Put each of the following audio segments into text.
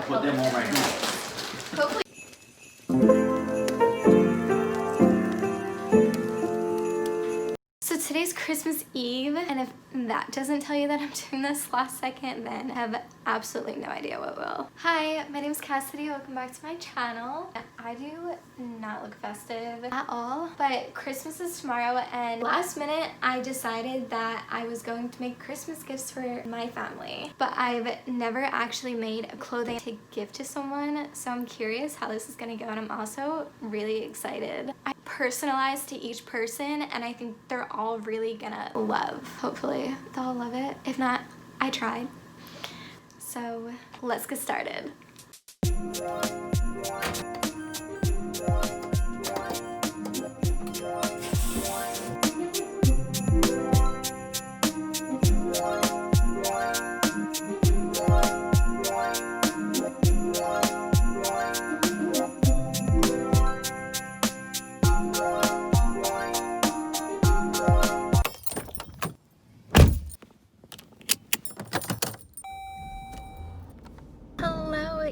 put them on right now. Hopefully. So today's Christmas Eve, and if that doesn't tell you that I'm doing this last second, then I have absolutely no idea what will. Hi, my name is Cassidy. Welcome back to my channel. I do not look festive at all, but Christmas is tomorrow, and last minute I decided that I was going to make Christmas gifts for my family, but I've never actually made a clothing to give to someone, so I'm curious how this is gonna go, and I'm also really excited. I personalized to each person, and I think they're all really gonna love. Hopefully they'll love it. If not, I tried. So let's get started.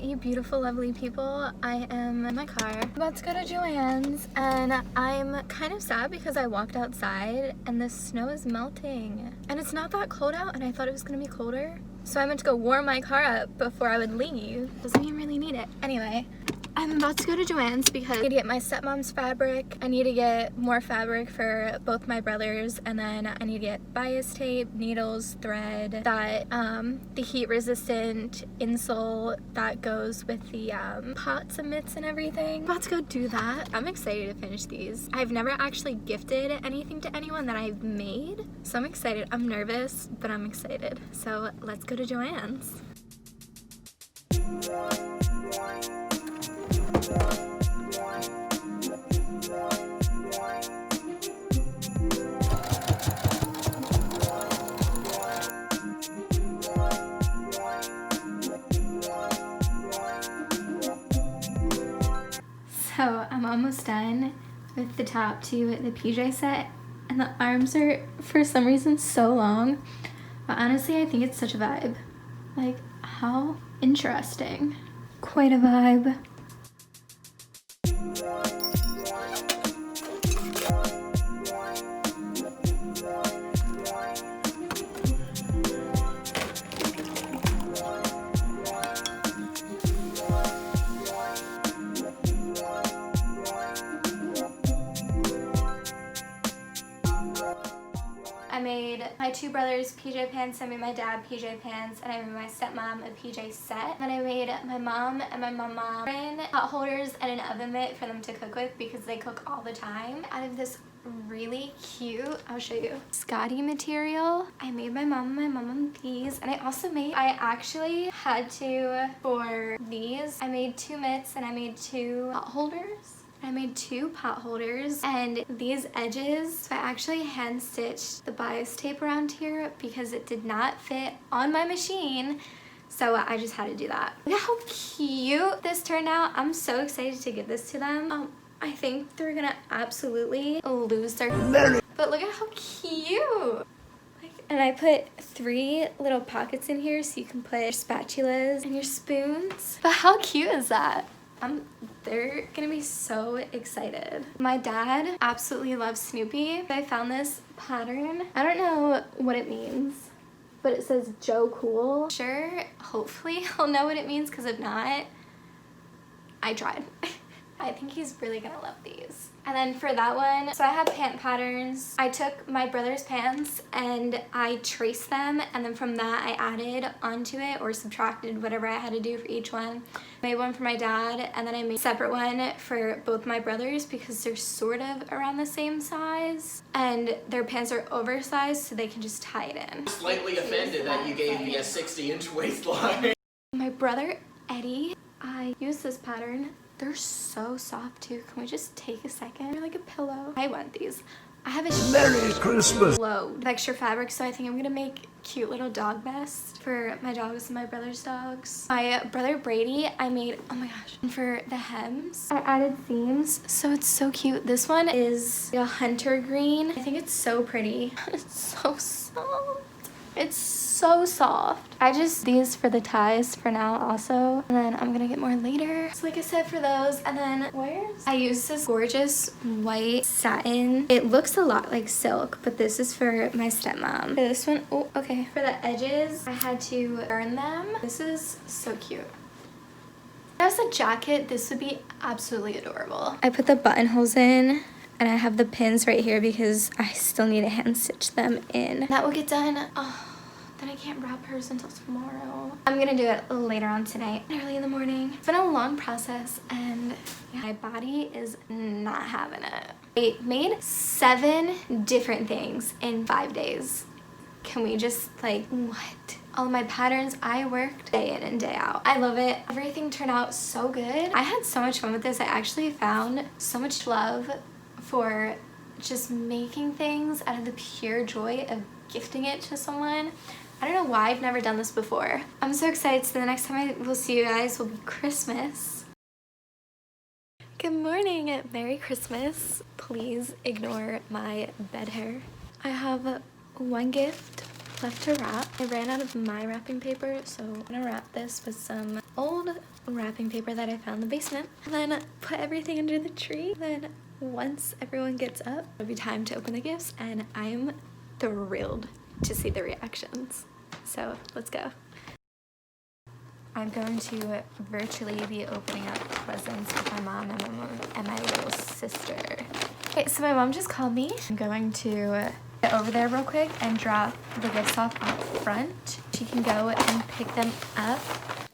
You beautiful, lovely people. I am in my car. I'm about to go to Joann's, and I'm kind of sad because I walked outside and the snow is melting. And it's not that cold out, and I thought it was gonna be colder. So I meant to go warm my car up before I would leave. Doesn't even really need it. Anyway, I'm about to go to Joann's because I need to get my stepmom's fabric. I need to get more fabric for both my brothers, and then I need to get bias tape, needles, thread, that the heat resistant insole that goes with the pots and mitts and everything. I'm about to go do that. I'm excited to finish these. I've never actually gifted anything to anyone that I've made, so I'm excited. I'm nervous, but I'm excited. So let's go to Joann's. So I'm almost done with the top to the PJ set, and the arms are for some reason so long, but honestly I think it's such a vibe. Like, how interesting. Quite a vibe. I made my two brothers PJ pants, I made my dad PJ pants, and I made my stepmom a PJ set. Then I made my mom and my mama hot holders and an oven mitt for them to cook with because they cook all the time. Out of this really cute, I'll show you, Scotty material, I made my mom and my mama these, and I actually had to, for these, I made two mitts and I made two hot holders. I made two pot holders, and these edges, so I actually hand stitched the bias tape around here because it did not fit on my machine, so I just had to do that. Look at how cute this turned out. I'm so excited to give this to them. I think they're gonna absolutely lose their but look at how cute. And I put 3 little pockets in here so you can put your spatulas and your spoons. But how cute is that? They're gonna be so excited. My dad absolutely loves Snoopy. I found this pattern. I don't know what it means, but it says Joe Cool. Sure, hopefully he'll know what it means, because if not, I tried. I think he's really gonna love these. And then for that one, so I have pant patterns. I took my brother's pants and I traced them, and then from that I added onto it or subtracted whatever I had to do for each one. I made one for my dad, and then I made a separate one for both my brothers because they're sort of around the same size, and their pants are oversized so they can just tie it in. Slightly offended that you gave me a 60-inch waistline. My brother Eddie, I used this pattern. They're so soft too. Can we just take a second? They're like a pillow. I want these. I have a Merry Christmas load of extra fabric, so I think I'm gonna make cute little dog vests for my dogs and my brother's dogs. My brother Brady, I made, oh my gosh, and for the hems, I added seams, so it's so cute. This one is a hunter green. I think it's so pretty. It's so soft. It's so soft. I just these for the ties for now also, and then I'm gonna get more later. So like I said, for those, and then I use this gorgeous white satin. It looks a lot like silk, but this is for my stepmom. For this one, oh, okay. For the edges, I had to burn them. This is so cute. As a jacket, this would be absolutely adorable. I put the buttonholes in, and I have the pins right here because I still need to hand stitch them in. That will get done. Oh, then I can't wrap hers until tomorrow. I'm gonna do it later on tonight, early in the morning. It's been a long process, and my body is not having it. I made 7 different things in 5 days. Can we just, like, what? All of my patterns, I worked day in and day out. I love it. Everything turned out so good. I had so much fun with this. I actually found so much love for just making things out of the pure joy of gifting it to someone. I don't know why I've never done this before. I'm so excited. So the next time I will see you guys will be Christmas. Good morning. Merry Christmas. Please ignore my bed hair. I have one gift left to wrap. I ran out of my wrapping paper, so I'm gonna wrap this with some old wrapping paper that I found in the basement, and then put everything under the tree. Then once everyone gets up, it'll be time to open the gifts, and I'm thrilled to see the reactions. So let's go. I'm going to virtually be opening up presents with my mom and my little sister. Okay, so my mom just called me. I'm going to get over there real quick and drop the gifts off out front. She can go and pick them up.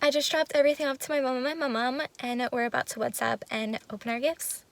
I just dropped everything off to my mom and my mom, and we're about to WhatsApp and open our gifts.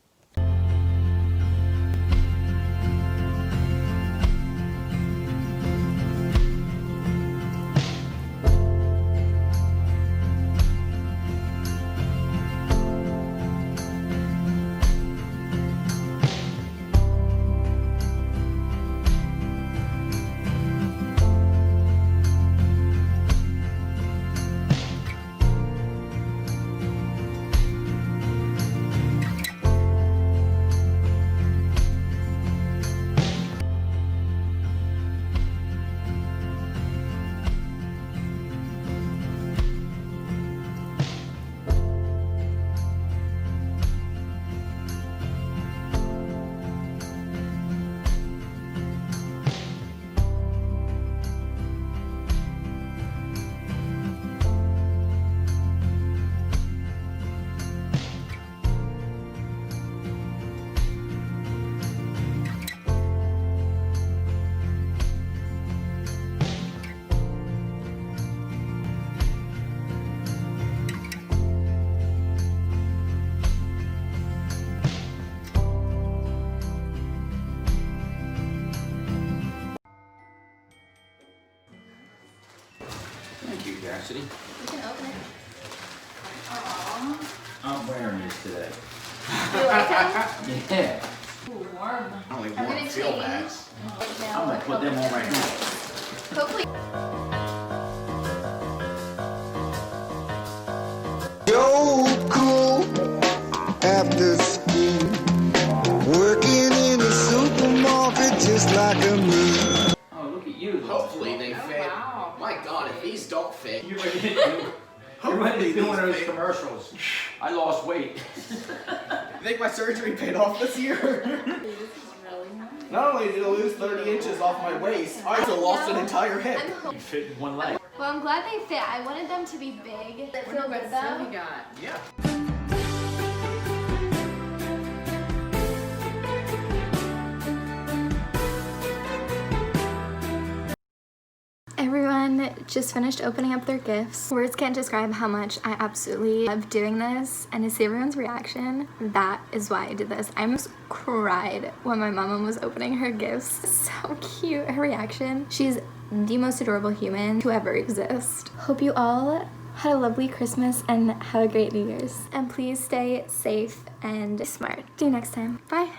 Thank you, Cassidy. You can open it. Aww. I'm wearing this today. You like them? Yeah. Ooh, warm. Only I'm one gonna feel change. bad. I'm gonna put them on right now. Hopefully. Yo, cool after school, working in a supermarket just like a me. Oh, look at you. Hopefully they fit. Wow. My God, if these don't fit. You're ready to do one of those commercials. I lost weight. You think my surgery paid off this year? This is really nice. Not only did I lose 30 inches off my waist, I also lost an entire hip. You fit in one leg. Well, I'm glad they fit. I wanted them to be big. They feel good What though. you got? Yeah. Everyone just finished opening up their gifts. Words can't describe how much I absolutely love doing this, and to see everyone's reaction, that is why I did this. I almost cried when my mama was opening her gifts. So cute, her reaction. She's the most adorable human to ever exist. Hope you all had a lovely Christmas and have a great New Year's. And please stay safe and smart. See you next time. Bye.